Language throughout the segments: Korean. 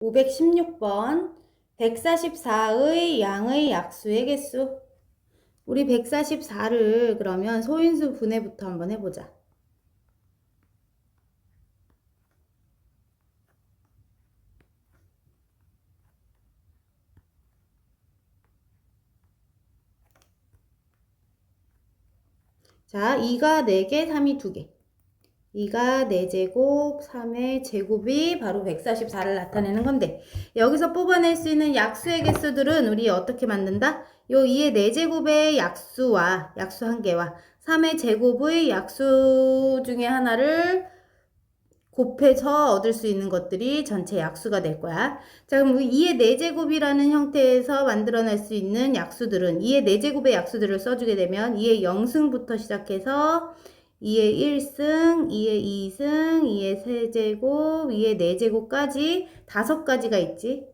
516번 144의 양의 약수의 개수. 우리 144를 그러면 소인수 분해부터 한번 해보자. 자, 2가 4개, 3이 2개. 2가 4제곱, 3의 제곱이 바로 144를 나타내는 건데, 여기서 뽑아낼 수 있는 약수의 개수들은 우리 어떻게 만든다? 요 2의 4제곱의 약수와 약수 1개와 3의 제곱의 약수 중에 하나를 곱해서 얻을 수 있는 것들이 전체 약수가 될 거야. 자, 그럼 2의 4제곱이라는 형태에서 만들어낼 수 있는 약수들은 2의 4제곱의 약수들을 써주게 되면 2의 0승부터 시작해서 2의 1승, 2의 2승, 2의 세제곱, 2의 4제곱까지 5가지가 있지.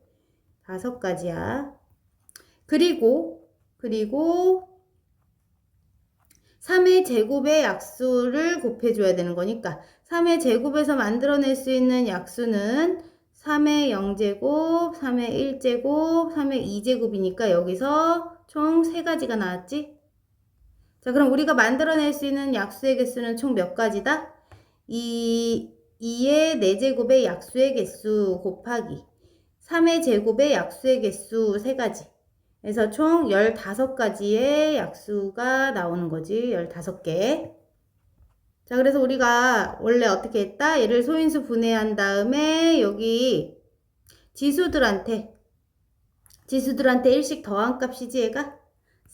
5가지야. 그리고 3의 제곱의 약수를 곱해줘야 되는 거니까 3의 제곱에서 만들어낼 수 있는 약수는 3의 0제곱, 3의 1제곱, 3의 2제곱이니까 여기서 총 3가지가 나왔지? 자, 그럼 우리가 만들어낼 수 있는 약수의 개수는 총 몇 가지다? 2의 4제곱의 약수의 개수 곱하기 3의 제곱의 약수의 개수 3가지. 그래서 총 15가지의 약수가 나오는 거지. 15개. 자, 그래서 우리가 원래 어떻게 했다? 얘를 소인수 분해한 다음에 여기 지수들한테 1씩 더한 값이지 얘가?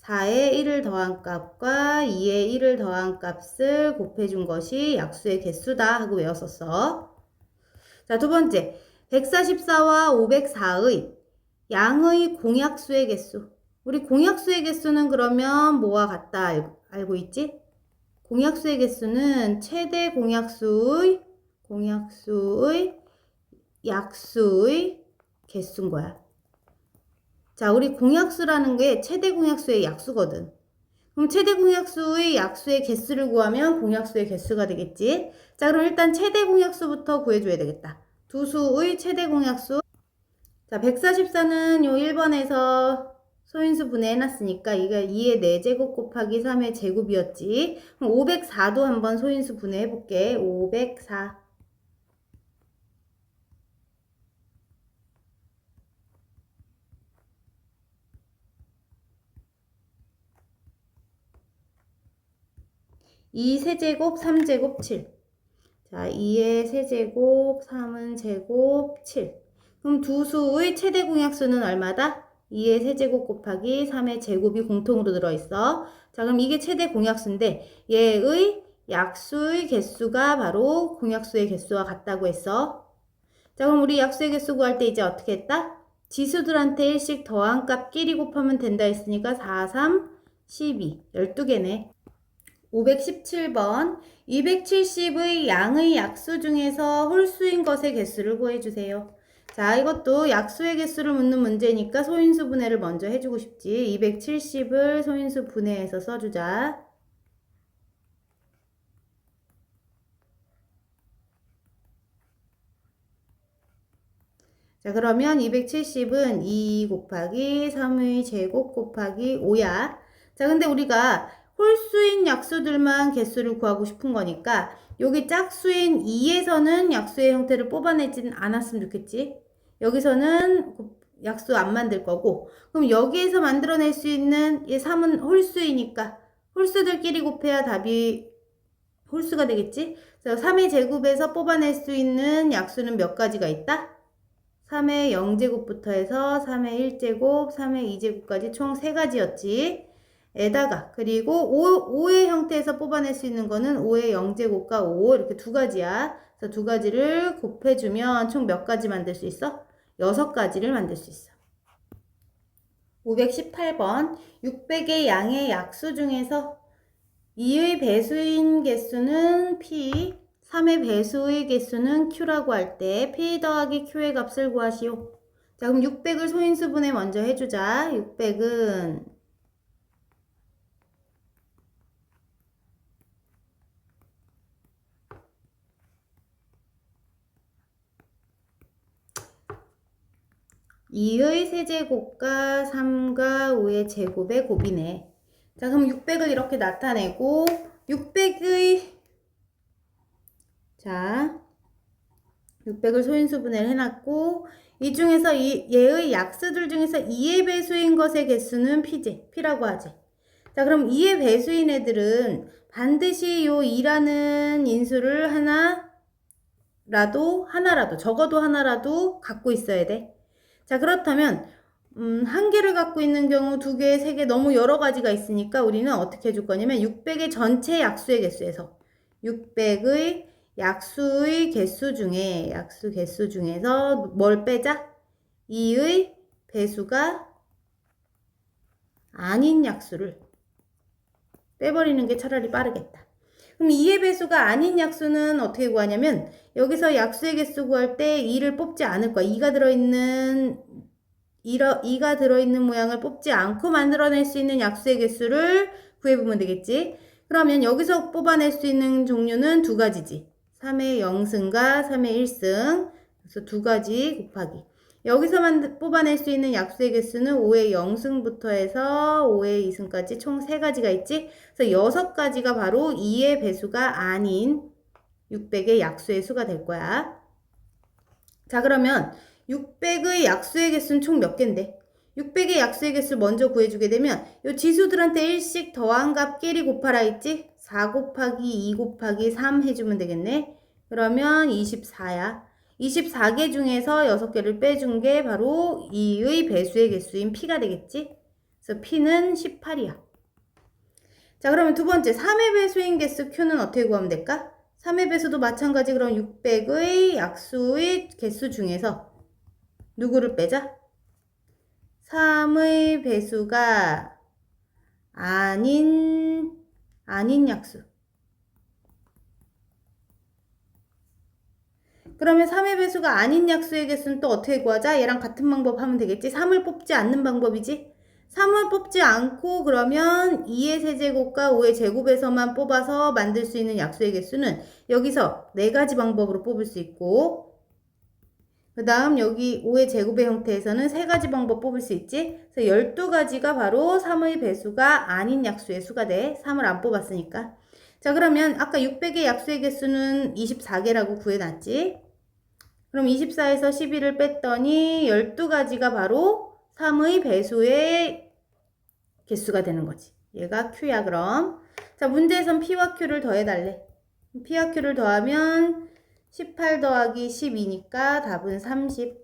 4에 1을 더한 값과 2에 1을 더한 값을 곱해준 것이 약수의 개수다 하고 외웠었어. 자, 두 번째. 144와 504의 양의 공약수의 개수. 우리 공약수의 개수는 그러면 뭐와 같다 알고 있지? 공약수의 개수는 최대 공약수의 약수의 개수인 거야. 자, 우리 공약수라는 게 최대 공약수의 약수거든. 그럼 최대 공약수의 약수의 개수를 구하면 공약수의 개수가 되겠지. 자, 그럼 일단 최대 공약수부터 구해줘야 되겠다. 두 수의 최대 공약수. 자, 144는 요 1번에서 소인수 분해해놨으니까 이게 2의 4제곱 곱하기 3의 제곱이었지. 그럼 504도 한번 소인수 분해해볼게. 504. 이 세제곱, 3제곱, 7. 자, 2의 세제곱, 3은 제곱, 7. 그럼 두 수의 최대 공약수는 얼마다? 2의 세제곱 곱하기 3의 제곱이 공통으로 들어있어. 자, 그럼 이게 최대 공약수인데 얘의 약수의 개수가 바로 공약수의 개수와 같다고 했어. 자, 그럼 우리 약수의 개수 구할 때 이제 어떻게 했다? 지수들한테 1씩 더한 값끼리 곱하면 된다 했으니까 4, 3, 12. 12개네. 517번 270의 양의 약수 중에서 홀수인 것의 개수를 구해주세요. 자, 이것도 약수의 개수를 묻는 문제니까 소인수 분해를 먼저 해주고 싶지. 270을 소인수 분해해서 써주자. 자, 그러면 270은 2 곱하기 3의 제곱 곱하기 5야. 자, 근데 우리가 홀수인 약수들만 개수를 구하고 싶은 거니까 여기 짝수인 2에서는 약수의 형태를 뽑아내지는 않았으면 좋겠지. 여기서는 약수 안 만들 거고 그럼 여기에서 만들어낼 수 있는 얘 3은 홀수이니까 홀수들끼리 곱해야 답이 홀수가 되겠지. 그래서 3의 제곱에서 뽑아낼 수 있는 약수는 몇 가지가 있다? 3의 0제곱부터 해서 3의 1제곱, 3의 2제곱까지 총 3가지였지. 에다가 그리고 5의 형태에서 뽑아낼 수 있는 거는 5의 0제곱과 5 이렇게 2가지야. 그래서 2가지를 곱해주면 총 몇 가지 만들 수 있어? 6가지를 만들 수 있어. 518번 600의 양의 약수 중에서 2의 배수인 개수는 P, 3의 배수의 개수는 Q라고 할 때 P 더하기 Q의 값을 구하시오. 자, 그럼 600을 소인수분해 먼저 해주자. 600은 2의 세제곱과 3과 5의 제곱의 곱이네. 자, 그럼 600을 이렇게 나타내고 600을 소인수분해를 해놨고 이 중에서 얘의 약수들 중에서 2의 배수인 것의 개수는 P라고 하지. 자, 그럼 2의 배수인 애들은 반드시 요 2라는 인수를 적어도 하나라도 갖고 있어야 돼. 자, 그렇다면 한 개를 갖고 있는 경우, 두 개, 세 개, 너무 여러 가지가 있으니까 우리는 어떻게 해줄 거냐면 600의 전체 약수의 개수에서 600의 약수의 개수 중에서 뭘 빼자? 2의 배수가 아닌 약수를 빼버리는 게 차라리 빠르겠다. 그럼 2의 배수가 아닌 약수는 어떻게 구하냐면 여기서 약수의 개수 구할 때 2를 뽑지 않을 거야. 2가 들어있는 모양을 뽑지 않고 만들어낼 수 있는 약수의 개수를 구해보면 되겠지. 그러면 여기서 뽑아낼 수 있는 종류는 두 가지지. 3의 0승과 3의 1승. 그래서 두 가지 곱하기. 여기서만 뽑아낼 수 있는 약수의 개수는 5의 0승부터 해서 5의 2승까지 총 3가지가 있지. 그래서 6가지가 바로 2의 배수가 아닌 600의 약수의 수가 될 거야. 자, 그러면 600의 약수의 개수는 총 몇 개인데? 600의 약수의 개수 먼저 구해주게 되면 이 지수들한테 1씩 더한 값끼리 곱하라 했지? 4 곱하기 2 곱하기 3 해주면 되겠네. 그러면 24야. 24개 중에서 6개를 빼준 게 바로 2의 배수의 개수인 P가 되겠지? 그래서 P는 18이야. 자, 그러면 두 번째 3의 배수인 개수 Q는 어떻게 구하면 될까? 3의 배수도 마찬가지. 그럼 600의 약수의 개수 중에서 누구를 빼자? 3의 배수가 아닌 약수. 그러면 3의 배수가 아닌 약수의 개수는 또 어떻게 구하자? 얘랑 같은 방법 하면 되겠지? 3을 뽑지 않는 방법이지? 3을 뽑지 않고 그러면 2의 세제곱과 5의 제곱에서만 뽑아서 만들 수 있는 약수의 개수는 여기서 4가지 방법으로 뽑을 수 있고 그 다음 여기 5의 제곱의 형태에서는 3가지 방법 뽑을 수 있지? 그래서 12가지가 바로 3의 배수가 아닌 약수의 수가 돼. 3을 안 뽑았으니까. 자, 그러면 아까 600의 약수의 개수는 24개라고 구해놨지? 그럼 24에서 11을 뺐더니 12가지가 바로 3의 배수의 개수가 되는 거지. 얘가 Q야, 그럼. 자, 문제에선 P와 Q를 더해달래. P와 Q를 더하면 18 더하기 12니까 답은 30.